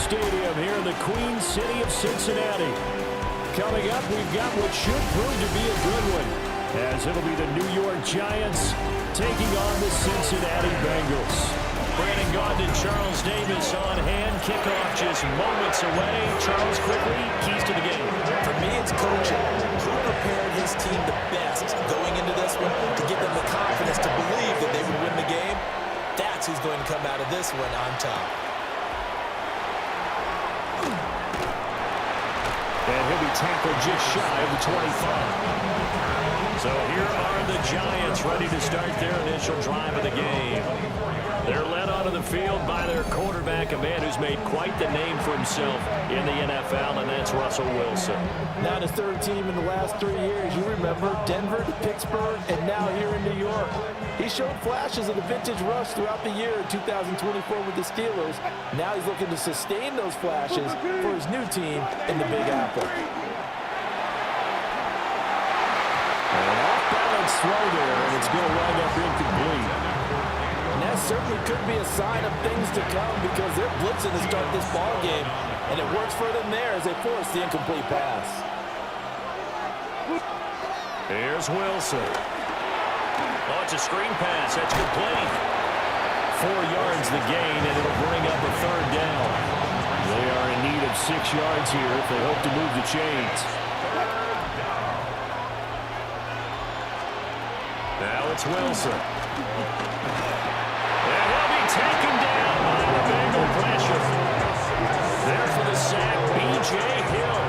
Stadium here in the Queen City of Cincinnati. Coming up, we've got what should prove to be a good one, as it'll be the New York Giants taking on the Cincinnati Bengals. Brandon Gaudin and Charles Davis on hand. Kickoff just moments away. Charles, quickly, keys to the game. For me, it's coaching. Who prepared his team the best going into this one to give them the confidence to believe that they would win the game? That's who's going to come out of this one on top. And he'll be tackled just shy of the 25. So here are the Giants ready to start their initial drive of the game. They're led onto the field by their quarterback, a man who's made quite the name for himself in the NFL, and that's Russell Wilson. Now his third team in the last 3 years. You remember Denver to Pittsburgh, and now here in New York. He showed flashes of the vintage rush throughout the year in 2024 with the Steelers. Now he's looking to sustain those flashes for his new team in the Big Apple. An off-balance throw there, and it's going to wind up incomplete. And that certainly could be a sign of things to come because they're blitzing to start this ball game, and it works for them there as they force the incomplete pass. Here's Wilson. Oh, it's a screen pass. That's complete. 4 yards the gain, and it'll bring up a third down. They are in need of 6 yards here if they hope to move the chains. Now it's Wilson. And he'll be taken down by the Bengal pressure. There for the sack, B.J. Hill.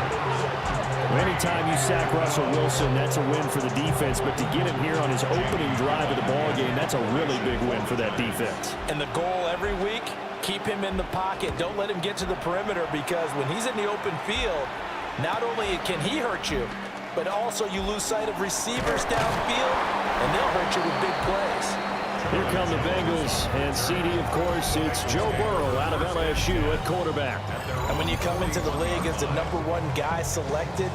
Anytime you sack Russell Wilson, that's a win for the defense. But to get him here on his opening drive of the ballgame, that's a really big win for that defense. And the goal every week, keep him in the pocket. Don't let him get to the perimeter because when he's in the open field, not only can he hurt you, but also you lose sight of receivers downfield, and they'll hurt you with big plays. Here come the Bengals, and CD, of course, it's Joe Burrow out of LSU at quarterback. And when you come into the league as the #1 guy selected,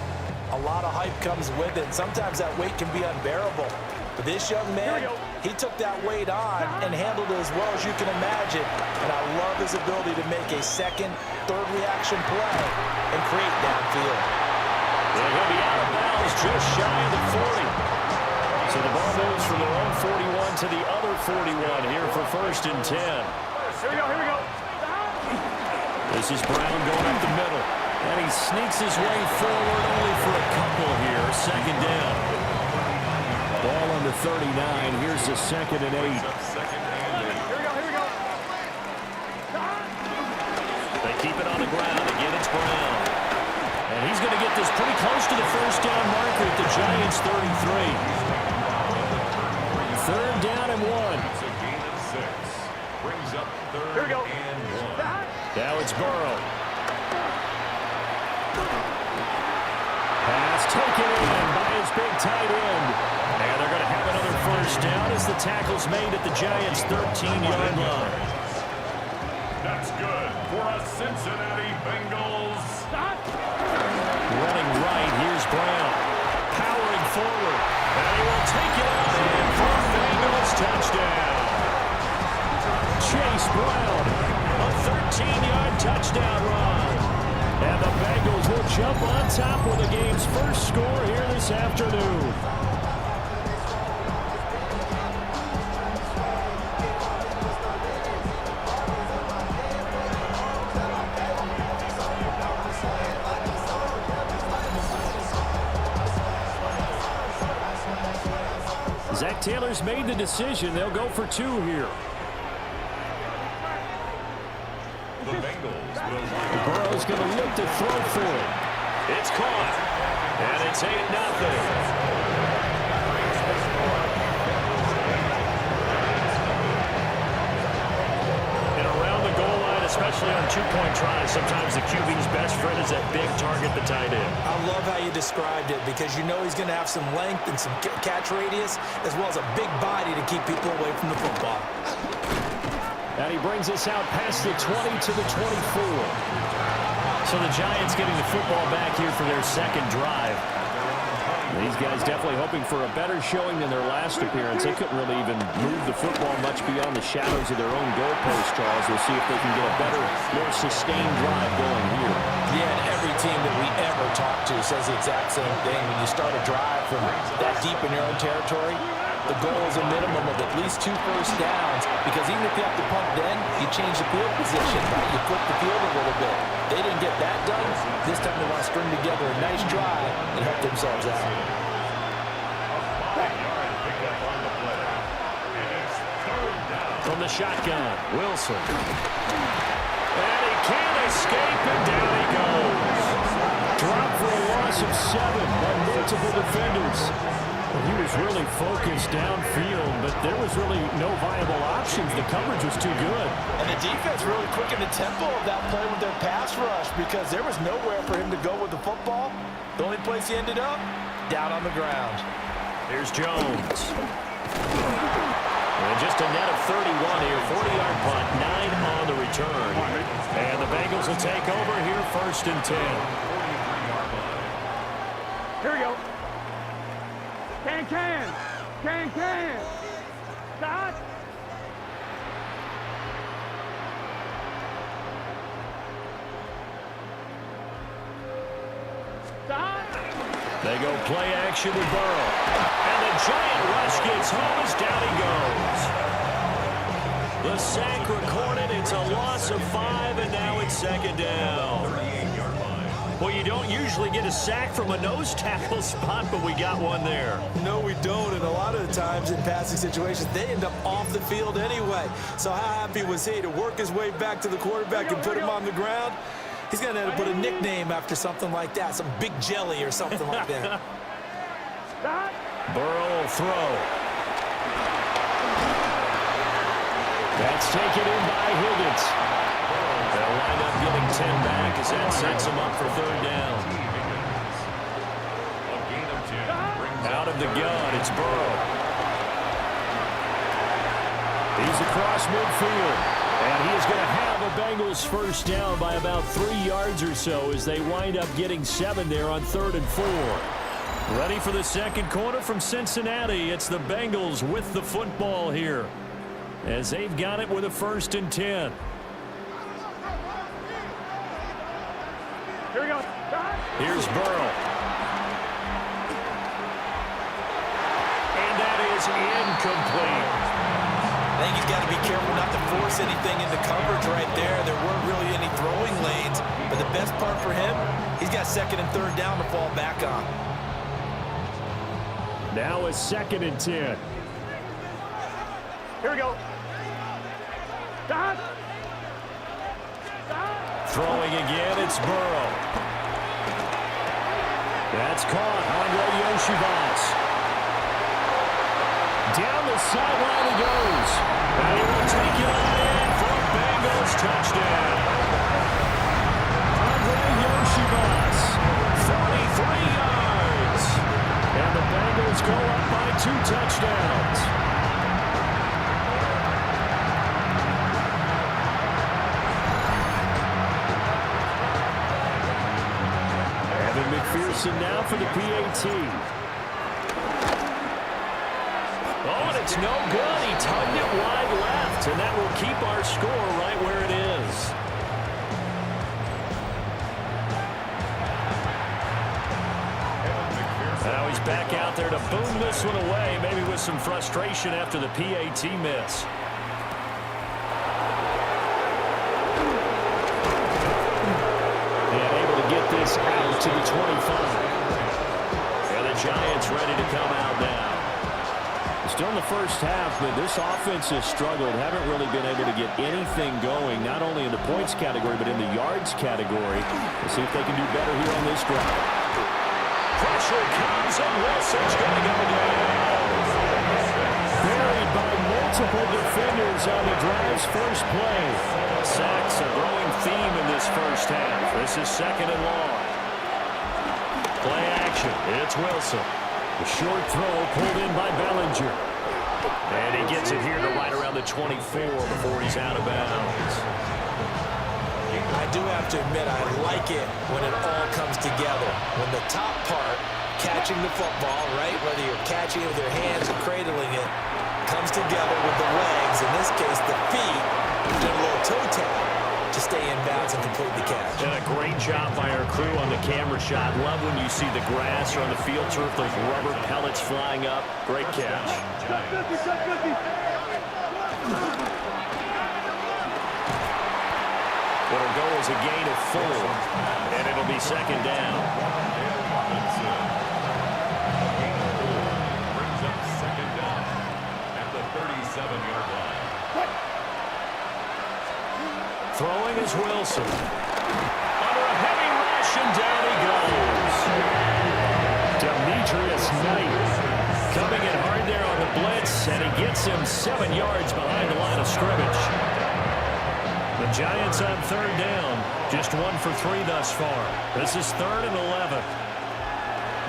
a lot of hype comes with it. Sometimes that weight can be unbearable. But this young man, he took that weight on and handled it as well as you can imagine. And I love his ability to make a second, third reaction play and create downfield. And he'll be out of bounds just shy of the 40. So the ball moves from their own 41 to the other 41 here for 1st and 10. Here we go. This is Brown going up the middle. And he sneaks his way forward only for a couple here. 2nd down. Ball on the 39. Here's the 2nd and 8. Here we go. They keep it on the ground. Again, it's Brown. And he's going to get this pretty close to the 1st down marker at the Giants' 33. 3rd down and 1. Brings up 3rd and 1. Now it's Burrow. Pass taken in by his big tight end. And they're going to have another 1st down as the tackle's made at the Giants' 13-yard line. That's good for a Cincinnati Bengals. Running right, here's Brown. Powering forward. And he will take it on in for a Bengals touchdown. Chase Brown, a 13-yard touchdown run. And the Bengals will jump on top with the game's first score here this afternoon. Zach Taylor's made the decision. They'll go for 2 here. The Bengals will line. Burrow's going to look to throw for it. It's caught. And it's 8-0. And around the goal line, especially on 2-point tries, sometimes the QB's best friend is that big target, the tight end. I love how you described it because you know he's going to have some length and some catch radius as well as a big body to keep people away from the football. And he brings us out past the 20 to the 24. So the Giants getting the football back here for their 2nd drive. These guys definitely hoping for a better showing than their last appearance. They couldn't really even move the football much beyond the shadows of their own goalpost, Charles. We'll see if they can get a better, more sustained drive going here. Yeah, and every team that we ever talk to says the exact same thing. When you start a drive from that deep in your own territory, the goal is a minimum of at least 2 first downs, because even if you have to punt then, you change the field position, right? You flip the field a little bit. They didn't get that done. This time they want to string together a nice drive and help themselves out. From the shotgun, Wilson. And he can't escape, and down he goes. Dropped for a loss of 7 by multiple defenders. Well, he was really focused downfield, but there was really no viable options. The coverage was too good. And the defense really quickened the tempo of that play with their pass rush, because there was nowhere for him to go with the football. The only place he ended up, down on the ground. Here's Jones. And just a net of 31 here, 40-yard punt, 9 on the return. And the Bengals will take over here, 1st and 10. Here we go. Can. Start. They go play action with Burrow. And the giant rush gets home as down he goes. The sack recorded. It's a loss of 5, and now it's 2nd down. Well, you don't usually get a sack from a nose tackle spot, but we got one there. No, we don't, and a lot of the times in passing situations, they end up off the field anyway. So how happy was he to work his way back to the quarterback and put him on the ground? He's going to have to put a nickname after something like that, some Big Jelly or something like that. Burrow will throw. That's taken in by Higgins. They'll wind up getting 10 back as that sets them up for 3rd down. Out of the gun, it's Burrow. He's across midfield. And he is going to have a Bengals 1st down by about 3 yards or so as they wind up getting 7 there on 3rd and 4. Ready for the 2nd quarter from Cincinnati. It's the Bengals with the football here, as they've got it with a 1st and 10. Here we go. Here's Burrow. And that is incomplete. I think he's got to be careful not to force anything into coverage right there. There weren't really any throwing lanes, but the best part for him, he's got 2nd and 3rd down to fall back on. Now a 2nd and 10. Here we go. Stop. Throwing again, it's Burrow. That's caught. Andre Yoshivas. Down the sideline he goes. And he will take it on in for a Bengals touchdown. Andre Yoshivas, 43 yards. And the Bengals go up by 2 touchdowns. McPherson now for the PAT. Oh, and it's no good. He tugged it wide left, and that will keep our score right where it is. Now he's back out there to boom this one away, maybe with some frustration after the PAT miss. This out to the 25. And the Giants ready to come out now. Still in the first half, but this offense has struggled. Haven't really been able to get anything going, not only in the points category, but in the yards category. We'll see if they can do better here on this drive. Pressure comes, and Wilson's going to go down. Buried by multiple defenders on the drive's first play. Sacks a growing theme in this first half. This is 2nd and long. Play action. It's Wilson. The short throw pulled in by Bellinger. And he gets it here to right around the 24 before he's out of bounds. I do have to admit, I like it when it all comes together. When the top part catching the football, right? Whether you're catching it with your hands or cradling it, comes together with the legs. In this case, the feet. Doing a little toe tap to stay in bounds and complete the catch. And a great job by our crew on the camera shot. Love when you see the grass or on the field turf, those rubber pellets flying up. Great catch. It'll go as a gain of 4, and it'll be second down. Brings up second down at the 37-yard line. Throwing is Wilson. Under a heavy rush, and down he goes. Demetrius Knight coming in hard there on the blitz, and he gets him 7 yards behind the line of scrimmage. The Giants on third down, just 1 for 3 thus far. This is 3rd and 11.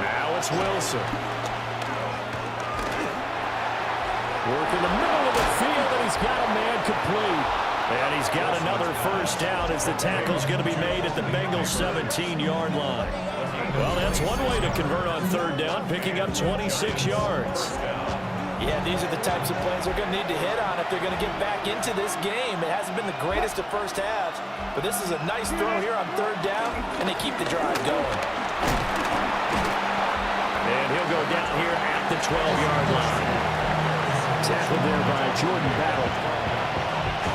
Now it's Wilson. Work in the middle of the field, and he's got a man complete. And he's got another first down as the tackle's going to be made at the Bengals 17-yard line. Well, that's one way to convert on third down, picking up 26 yards. Yeah, these are the types of plays they're going to need to hit on if they're going to get back into this game. It hasn't been the greatest of first halves, but this is a nice throw here on third down, and they keep the drive going. And he'll go down here at the 12-yard line. Tackled there by Jordan Battle.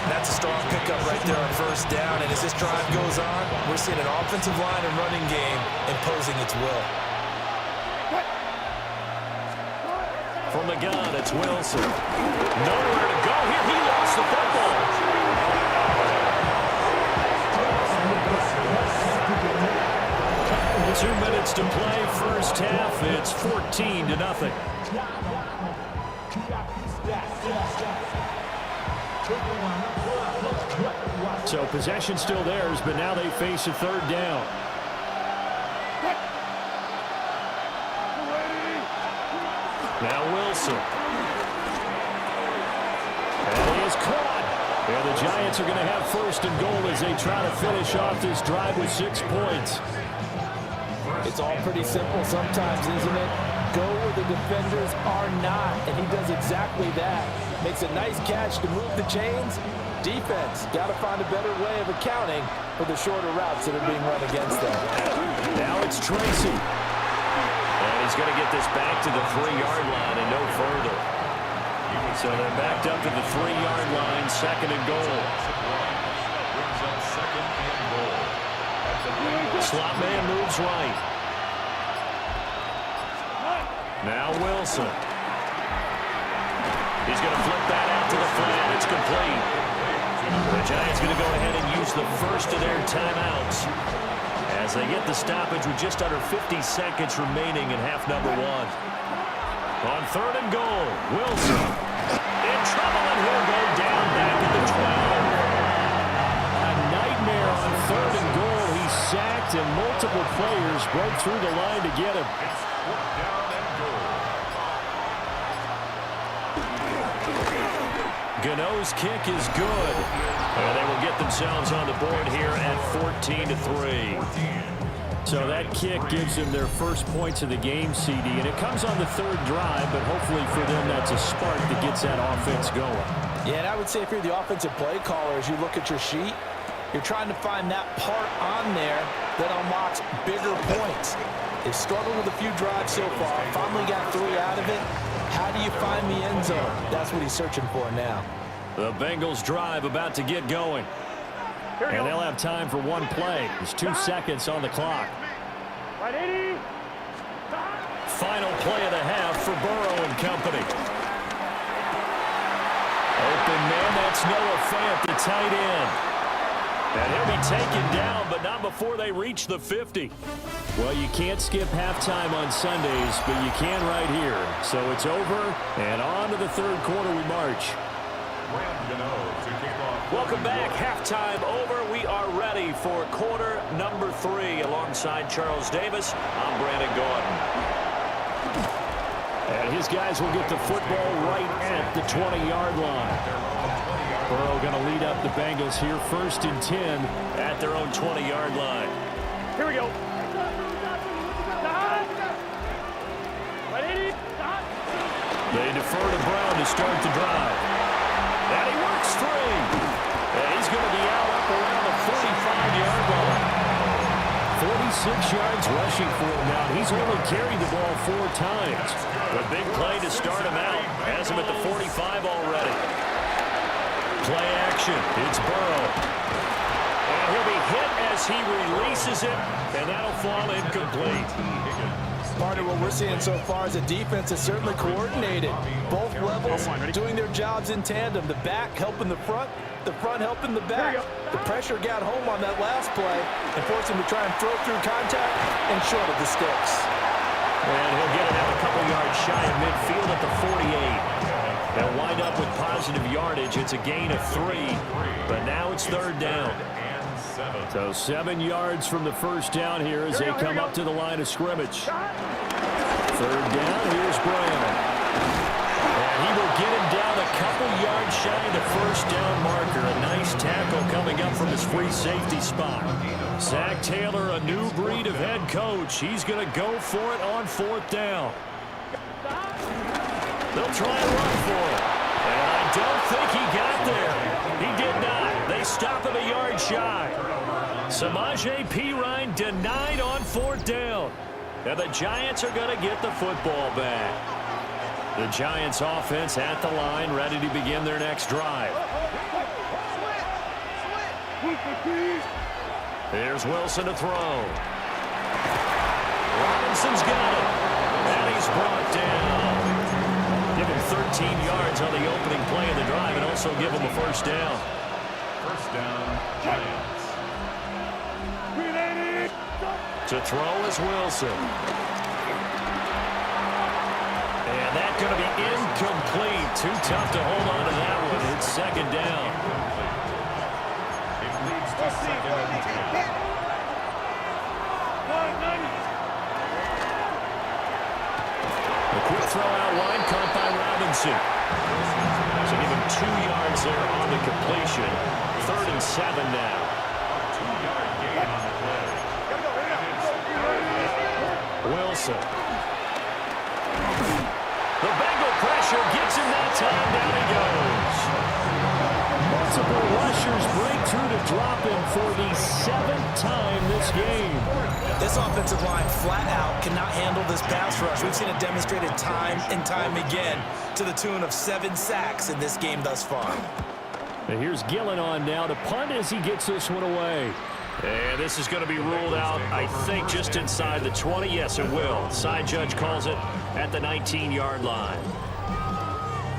That's a strong pickup right there on first down, and as this drive goes on, we're seeing an offensive line and running game imposing its will. From the gun, it's Wilson. Nowhere to go here. He lost the football. 2 minutes to play, first half. It's 14-0. So possession still theirs, but now they face a third down. Now Wilson. And he is caught. And the Giants are going to have first and goal as they try to finish off this drive with 6 points. It's all pretty simple sometimes, isn't it? Go where the defenders are not, and he does exactly that. Makes a nice catch to move the chains. Defense got to find a better way of accounting for the shorter routes that are being run against them. Now it's Tracy. And he's going to get this back to the 3-yard line and no further. So they're backed up to the 3-yard line, second and goal. Brings up second and goal. Slot man moves right. Now Wilson. He's going to flip that out to the flat. It's complete. The Giants going to go ahead and use the first of their timeouts as they get the stoppage with just under 50 seconds remaining in half number 1. On third and goal, Wilson in trouble, and he'll go down back at the 12. A nightmare on third and goal. He's sacked, and multiple players broke through the line to get him. It's 4th down and goal. Gano's kick is good. And they will get themselves on the board here at 14-3. So that kick gives them their first points of the game, CD. And it comes on the third drive, but hopefully for them that's a spark that gets that offense going. Yeah, and I would say if you're the offensive play caller, as you look at your sheet, you're trying to find that part on there that unlocks bigger points. They've struggled with a few drives so far. Finally got 3 out of it. How do you find the end zone? That's what he's searching for now. The Bengals drive about to get going. And they'll have time for one play. There's 2 seconds on the clock. Right, 80. Final play of the half for Burrow and company. Open man, that's Noah Fant, the tight end. And he'll be taken down, but not before they reach the 50. Well, you can't skip halftime on Sundays, but you can right here. So it's over, and on to the third quarter we march. Welcome back. Halftime over. We are ready for quarter number 3. Alongside Charles Davis, I'm Brandon Gordon. And his guys will get the football right at the 20-yard line. Burrow going to lead up the Bengals here, 1st and 10 at their own 20-yard line. Here we go. They defer to Brown to start the drive. And he works free. And he's going to be out up around the 45-yard line. 46 yards rushing for him now. He's only carried the ball 4 times. The big play to start him out. Has him at the 45 already. Play action. It's Burrow. And he'll be hit as he releases it. And that'll fall incomplete. Part of what we're seeing so far as a defense is certainly coordinated. Both levels doing their jobs in tandem. The back helping the front helping the back. The pressure got home on that last play and forced him to try and throw through contact and short of the sticks. And he'll get it out a couple yards shy of midfield at the 48. They'll wind up with positive yardage. It's a gain of 3, but now it's 3rd down. So 7 yards from the first down here as they come up to the line of scrimmage. 3rd down, here's Brown. And he will get him down a couple yards shy of the first down marker. A nice tackle coming up from his free safety spot. Zach Taylor, a new breed of head coach. He's going to go for it on 4th down. They'll try and run for it. And I don't think he got there. He did not. They stop him a yard shy. Samaje Perine denied on 4th down. And the Giants are going to get the football back. The Giants offense at the line, ready to begin their next drive. Here's Wilson to throw. Robinson's got it. And he's brought down. Give him 13 yards on the opening play of the drive and also give him a first down. First down, Giants. To throw is Wilson. And that's going to be incomplete. Too tough to hold on to that one. It's 2nd down. It leads to 2nd and 10. A quick throw out wide, caught by Robinson. So give him 2 yards there on the completion. 3rd and 7 now. 2-yard gain on the play. Wilson. The Bengal pressure gets him that time. Down he goes. Multiple rushers break through to drop him for the 7th time this game. This offensive line flat out cannot handle this pass rush. We've seen it demonstrated time and time again to the tune of 7 sacks in this game thus far. And here's Gillen on now to punt as he gets this one away. And this is going to be ruled out, I think, just inside the 20. Yes, it will. Side judge calls it at the 19-yard line.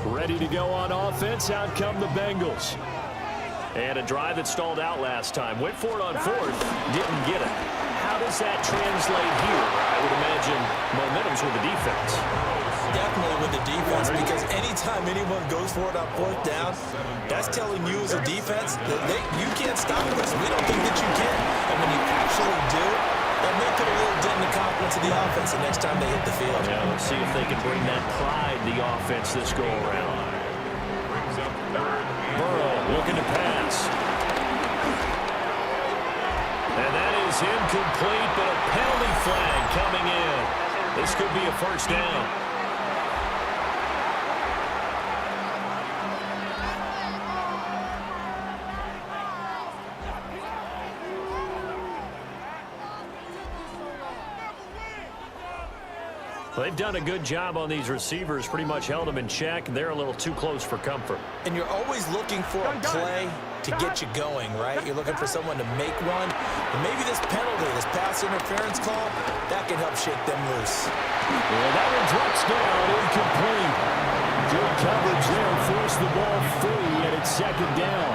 Ready to go on offense. Out come the Bengals. And a drive that stalled out last time. Went for it on 4th. Didn't get it. How does that translate here? I would imagine momentum's with the defense. Definitely with the defense, because anytime anyone goes for it on 4th down, that's telling you as a defense that you can't stop us. We don't think that you can. And when you actually do, that may put a little dent in the confidence of the offense the next time they hit the field. Yeah, let's see if they can bring that pride to the offense this go-around. Burrow looking to pass. And that is incomplete, but a penalty flag coming in. This could be a first down. They've done a good job on these receivers, pretty much held them in check. They're a little too close for comfort. And you're always looking for a play to get you going, right? You're looking for someone to make one. And maybe this penalty, this pass interference call, that can help shake them loose. Well, that one drops down, incomplete. Good coverage there, forced the ball free, and it's 2nd down.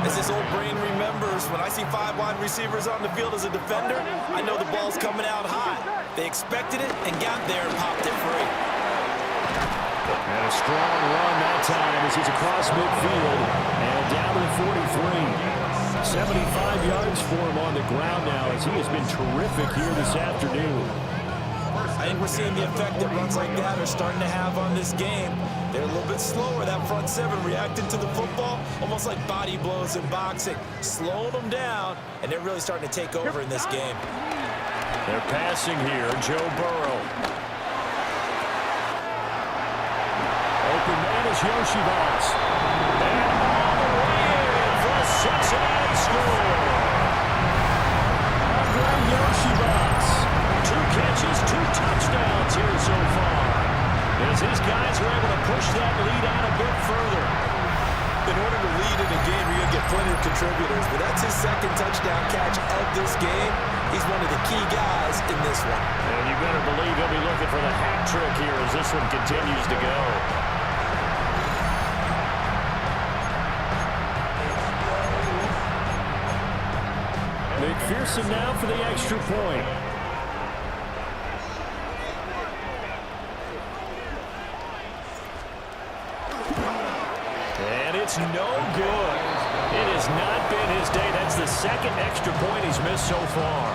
As this old brain remembers, when I see 5 wide receivers on the field as a defender, I know the ball's coming out hot. They expected it and got there and popped it free. And a strong run that time as he's across midfield and down to the 43. 75 yards for him on the ground now as he has been terrific here this afternoon. I think we're seeing the effect that runs like that are starting to have on this game. They're a little bit slower, that front 7 reacting to the football, almost like body blows in boxing, slowing them down, and they're really starting to take over in this game. They're passing here, Joe Burrow. is Yoshibas. And all the way in for a Cincinnati score. Yoshibas. 2 catches, 2 touchdowns here so far. As his guys are able to push that lead out a bit further. In order to lead in a game, you're going to get plenty of contributors, but that's his 2nd touchdown catch of this game. He's one of the key guys in this one. And you better believe he'll be looking for the hat trick here as this one continues to go. McPherson now for the extra point. And it's no good. It has not been his day. That's the 2nd extra point he's missed so far.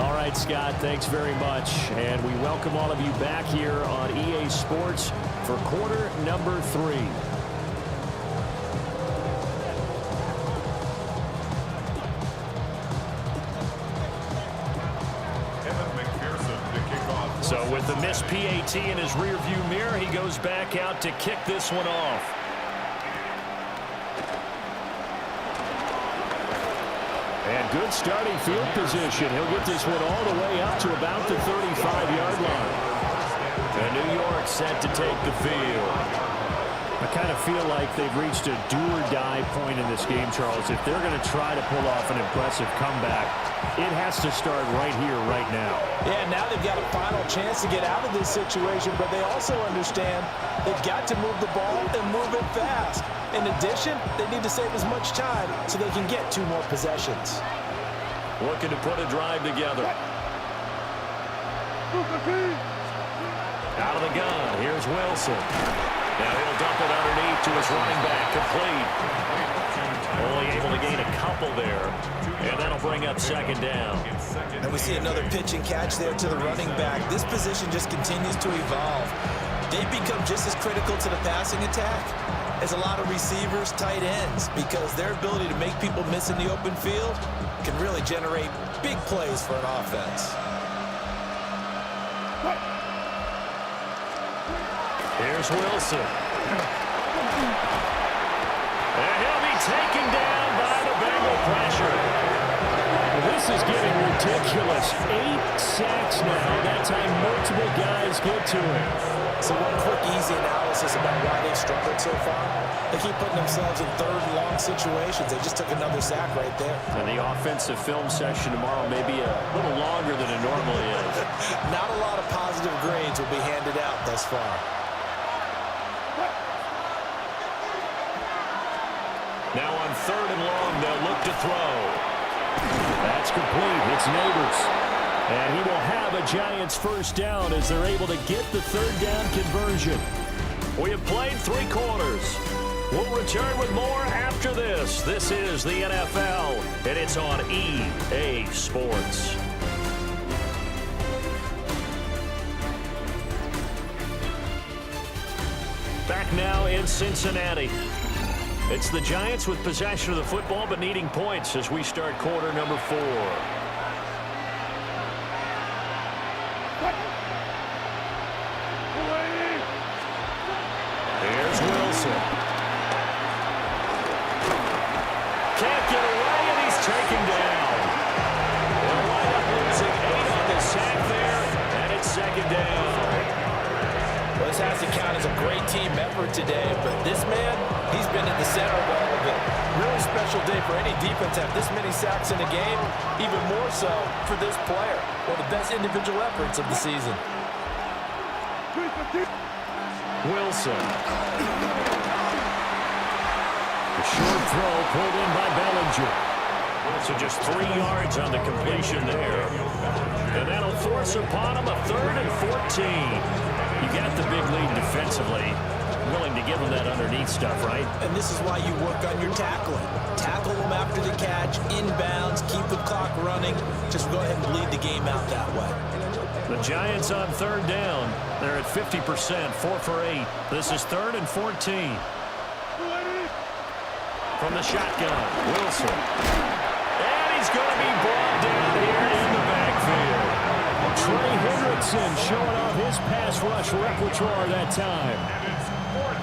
All right, Scott, thanks very much. And we welcome all of you back here on EA Sports for quarter number 3. So with the missed PAT in his rearview mirror, he goes back out to kick this one off. And good starting field position. He'll get this one all the way up to about the 35-yard line. And New York set to take the field. I kind of feel like they've reached a do-or-die point in this game, Charles. If they're going to try to pull off an impressive comeback, it has to start right here, right now. Yeah, now they've got a final chance to get out of this situation, but they also understand they've got to move the ball and move it fast. In addition, they need to save as much time so they can get 2 more possessions. Looking to put a drive together. Out of the gun, here's Wilson. Now he'll dump it underneath to his running back, complete. Only able to gain a couple there, and that'll bring up 2nd down. And we see another pitch and catch there to the running back. This position just continues to evolve. They've become just as critical to the passing attack as a lot of receivers, tight ends, because their ability to make people miss in the open field can really generate big plays for an offense. Here's Wilson. And he'll be taken down by the Bengal pressure. This is getting ridiculous. 8 sacks now. That time multiple guys get to him. So one quick, easy analysis about why they've struggled so far. They keep putting themselves in 3rd and long situations. They just took another sack right there. And the offensive film session tomorrow may be a little longer than it normally is. Not a lot of positive grades will be handed out thus far. Now on 3rd and long, they'll look to throw. That's complete. It's Neighbors. And he will have a Giants 1st down as they're able to get the 3rd down conversion. We have played 3 quarters. We'll return with more after this. This is the NFL, and it's on EA Sports. Back now in Cincinnati. It's the Giants with possession of the football but needing points as we start quarter number 4. Here's Wilson. Can't get away, and he's taken down. They'll wind up losing 8 on the sack there, and it's 2nd down. Well, this has to count as a great team effort today, but this man, he's been at the center of all of it. Really special day for any defense to have this many sacks in a game, even more so for this player. One of the best individual efforts of the season. Wilson. The short throw pulled in by Bellinger. So just 3 yards on the completion there. And that'll force upon him a 3rd and 14. You got the big lead defensively. Willing to give them that underneath stuff, right? And this is why you work on your tackling. Tackle them after the catch, inbounds, keep the clock running. Just go ahead and lead the game out that way. The Giants on 3rd down. They're at 50%, 4 for 8. This is 3rd and 14. From the shotgun, Wilson. And he's going to be brought down here in the backfield. Trey Hendrickson showing off his pass rush repertoire that time.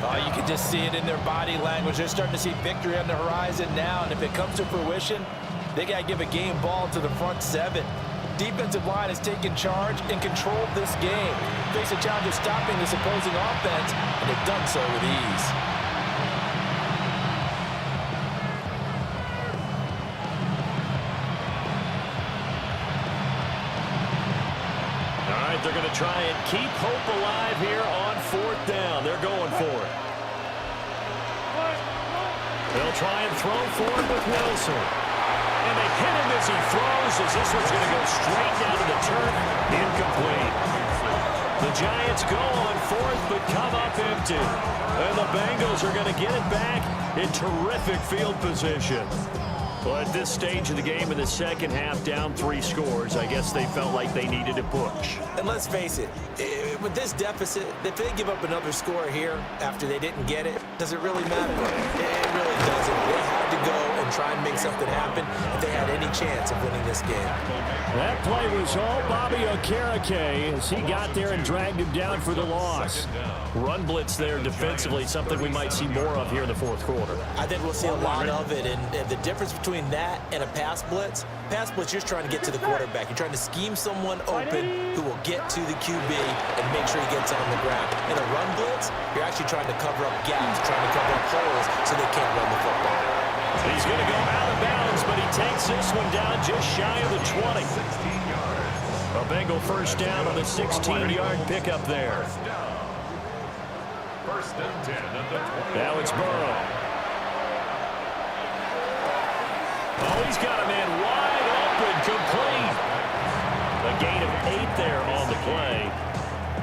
Oh, you can just see it in their body language. They're starting to see victory on the horizon now, and if it comes to fruition, they got to give a game ball to the front seven. Defensive line has taken charge and controlled this game. Face a challenge of stopping this opposing offense, and they've done so with ease. All right, they're going to try and keep hope alive here on 4th down. They're going for it. They'll try and throw for it with Wilson. And they hit him as he throws, as this one's going to go straight down to the turf. Incomplete. The Giants go on 4th, but come up empty. And the Bengals are going to get it back in terrific field position. Well, at this stage of the game in the second half, down 3 scores, I guess they felt like they needed to push. And let's face it, with this deficit, if they give up another score here after they didn't get it, does it really matter? It really doesn't. They had to go and try and make something happen if they had any chance of winning this game. That play was all Bobby Okereke as he got there and dragged him down for the loss. Run blitz there defensively, something we might see more of here in the 4th quarter. I think we'll see a lot of it, and the difference between that and a pass blitz, you're just trying to get to the quarterback. You're trying to scheme someone open who will get to the QB and make sure he gets on the ground. In a run blitz, you're actually trying to cover up gaps, trying to cover up holes so they can't run the football. He's going to go out of bounds, but he takes this one down just shy of the 20. A Bengal first down on the 16-yard pickup there. First and 10 at the 20. Now it's Burrow. Oh, he's got a man wide open, complete. A gain of 8 there on the play.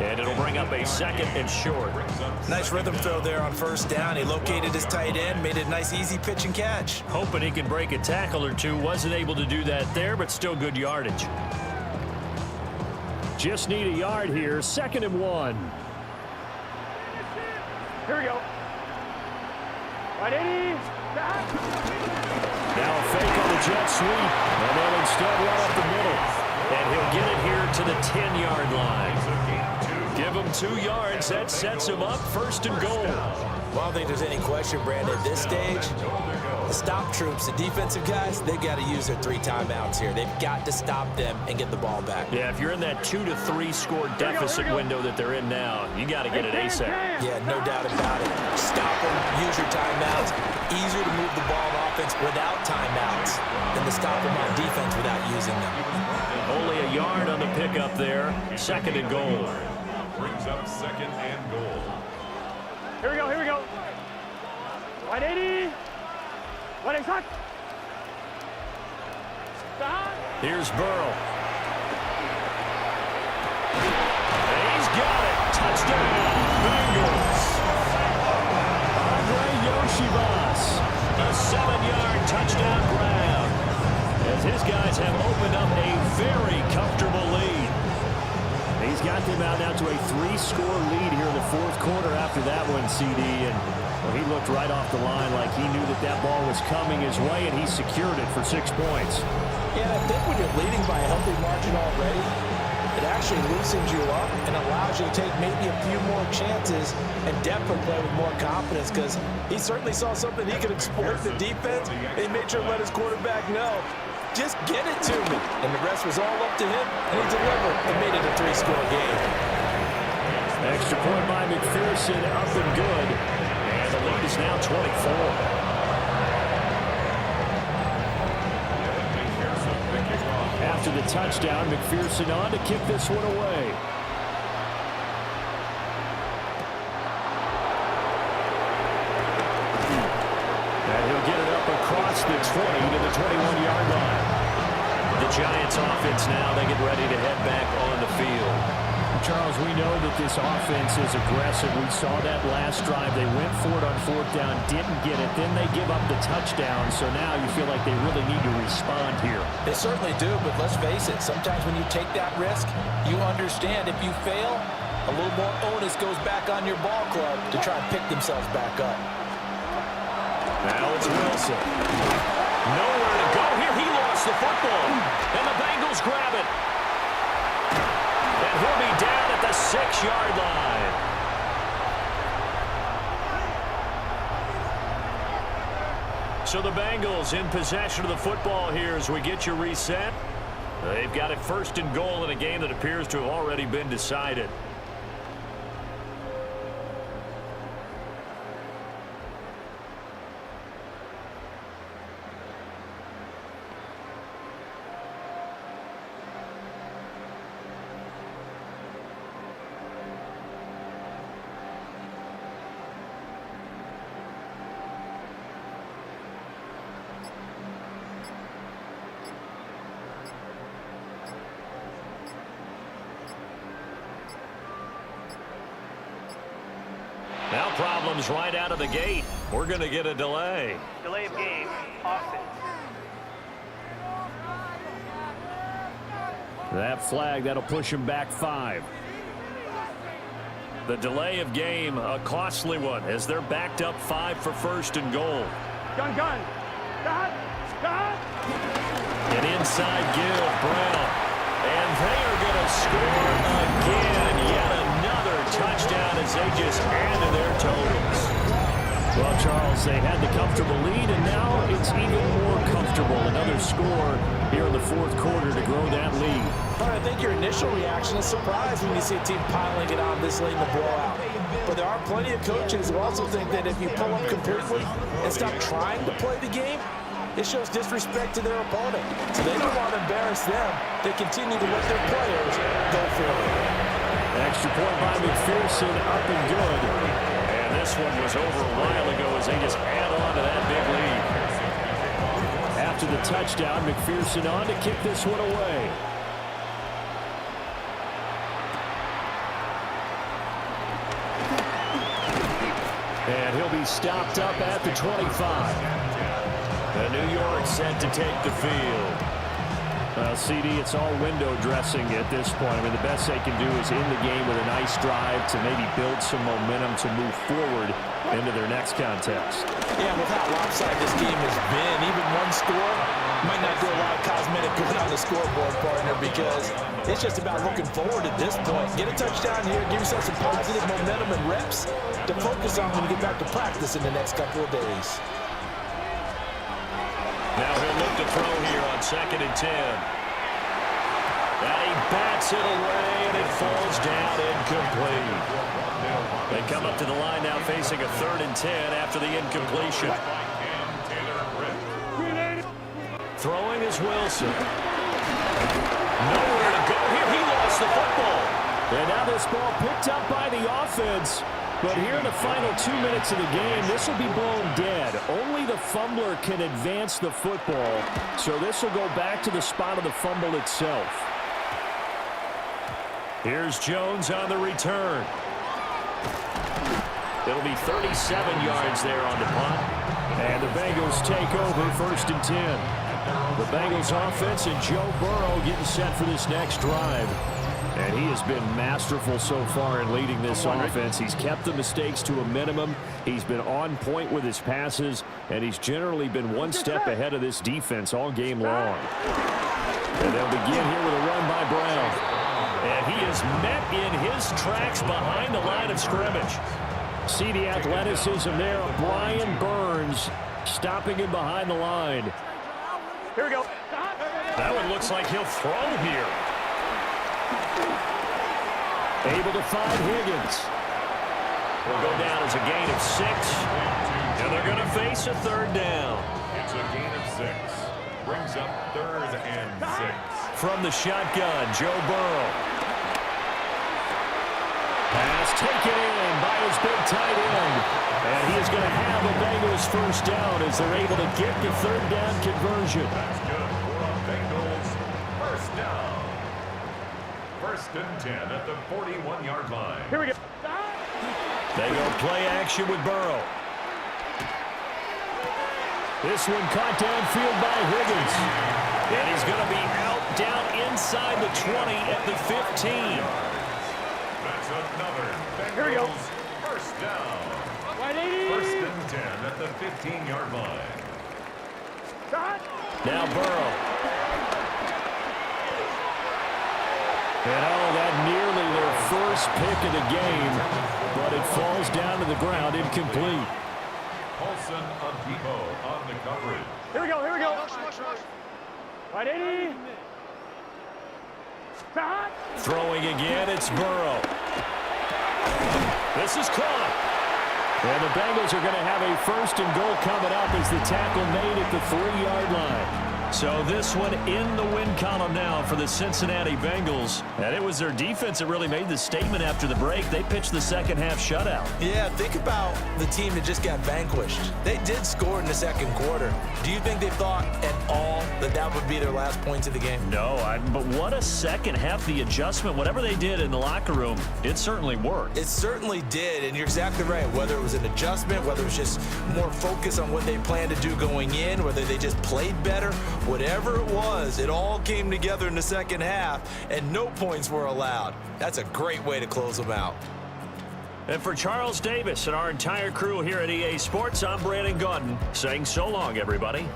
And it'll bring up a 2nd and short. Nice rhythm throw there on first down. He located his tight end, made it a nice easy pitch and catch. Hoping he can break a tackle or two. Wasn't able to do that there, but still good yardage. Just need a yard here. 2nd and 1. Here we go. Right, 80. Now a fake on the jet sweep. And then instead run up the middle. And he'll get it here to the 10-yard line. Give him 2 yards. That sets him up 1st and goal. Well, I don't think there's any question, Brandon, at this stage, the stop troops, the defensive guys, they got to use their 3 timeouts here. They've got to stop them and get the ball back. Yeah, if you're in that 2 to 3 score deficit window that they're in now, you got to get it ASAP. Yeah, no doubt about it. Stop them, use your timeouts. Easier to move the ball on offense without timeouts than to stop them on defense without using them. Only a yard on the pickup there. 2nd and goal. Brings up 2nd and goal. Here we go, here we go. 180. 180. Here's Burrow. And he's got it. Touchdown, Bengals. Andre Yoshivas. A 7-yard touchdown grab. As his guys have opened up a very comfortable lead. He's got them out now to a 3-score lead here in the 4th quarter after that one, CD. And well, he looked right off the line like he knew that that ball was coming his way, and he secured it for 6 points. Yeah, I think when you're leading by a healthy margin already, it actually loosens you up and allows you to take maybe a few more chances and definitely play with more confidence, because he certainly saw something he could exploit the defense. He made sure to let his quarterback know, just get it to me. And the rest was all up to him, and he delivered and made it a 3-score game. Extra point by McPherson, up and good. And the lead is now 24. After the touchdown, McPherson on to kick this one away. And he'll get it up across the 20 to the 21-yard line. The Giants offense now, they get ready to head back on the field. Charles, we know that this offense is aggressive. We saw that last drive. They went for it on 4th down, didn't get it. Then they give up the touchdown. So now you feel like they really need to respond here. They certainly do, but let's face it. Sometimes when you take that risk, you understand if you fail, a little more onus goes back on your ball club to try and pick themselves back up. Now it's Wilson. Nowhere to go here. He lost the football. And the Bengals grab it. he'll be down at the 6-yard line. So the Bengals in possession of the football here as we get you reset. They've got it 1st and goal in a game that appears to have already been decided. Now problems right out of the gate. We're going to get a delay. Delay of game. Offense. That flag, that'll push him back 5. The delay of game, a costly one, as they're backed up 5 for 1st and goal. Gun. Dot. An inside give, Brown. And they are going to score again. Yet another touchdown as they just add to their totals. Well, Charles, they had the comfortable lead, and now it's even more comfortable. Another score here in the 4th quarter to grow that lead. But I think your initial reaction is surprise when you see a team piling it on this late in the blowout. But there are plenty of coaches who also think that if you pull up completely and stop trying to play the game, it shows disrespect to their opponent. So they don't want to embarrass them. They continue to let their players go for it. Extra point by McPherson, up and good. And this one was over a while ago as they just add on to that big lead. After the touchdown, McPherson on to kick this one away. And he'll be stopped up at the 25. And New York set to take the field. CD, it's all window dressing at this point. I mean, the best they can do is in the game with a nice drive to maybe build some momentum to move forward into their next contest. Yeah, with how lopsided this game has been, even one score might not do a lot of cosmetic good on the scoreboard, partner, because it's just about looking forward at this point. Get a touchdown here, give yourself some positive momentum and reps to focus on when you get back to practice in the next couple of days. Now he'll look to throw here on 2nd and 10. And he bats it away, and it falls down incomplete. They come up to the line now facing a 3rd and 10 after the incompletion. Throwing is Wilson. Nowhere to go here. He lost the football. And now this ball picked up by the offense. But here in the final 2 minutes of the game, this will be blown dead. Only the fumbler can advance the football, so this will go back to the spot of the fumble itself. Here's Jones on the return. It'll be 37 yards there on the punt. And the Bengals take over 1st and 10. The Bengals offense and Joe Burrow getting set for this next drive. And he has been masterful so far in leading this offense. He's kept the mistakes to a minimum. He's been on point with his passes, and he's generally been one step ahead of this defense all game long. And they'll begin here with a run by Brown. And he is met in his tracks behind the line of scrimmage. See the athleticism there of Brian Burns stopping him behind the line. Here we go. That one looks like he'll throw here. Able to find Higgins. Will go down as a gain of 6. And they're going to face a 3rd down. It's a gain of 6. Brings up 3rd and 6. From the shotgun, Joe Burrow. Pass taken in by his big tight end. And he is going to have a Bengals 1st down as they're able to get the 3rd down conversion. That's good for a Bengals 1st down. 1st and 10 at the 41-yard line. Here we go. They go play action with Burrow. This one caught downfield by Higgins. And he's going to be out down inside the 20 at the 15. That's another Here we go. Bengals 1st down. 1st and 10 at the 15-yard line. Now Burrow. And oh, that nearly last pick of the game, but it falls down to the ground incomplete. Paulson on Depot on the coverage. Here we go, here we go. Right, 80. Throwing again, it's Burrow. This is caught. And the Bengals are going to have a 1st and goal coming up as the tackle made at the 3-yard line. So this one in the win column now for the Cincinnati Bengals. And it was their defense that really made the statement after the break. They pitched the second-half shutout. Yeah, think about the team that just got vanquished. They did score in the second quarter. Do you think they thought at all that that would be their last points of the game? No, but what a second half. The adjustment, whatever they did in the locker room, it certainly worked. It certainly did, and you're exactly right. Whether it was an adjustment, whether it was just more focus on what they planned to do going in, whether they just played better, whatever it was, it all came together in the second half, and no points were allowed. That's a great way to close them out. And for Charles Davis and our entire crew here at EA Sports, I'm Brandon Gaudin saying so long, everybody.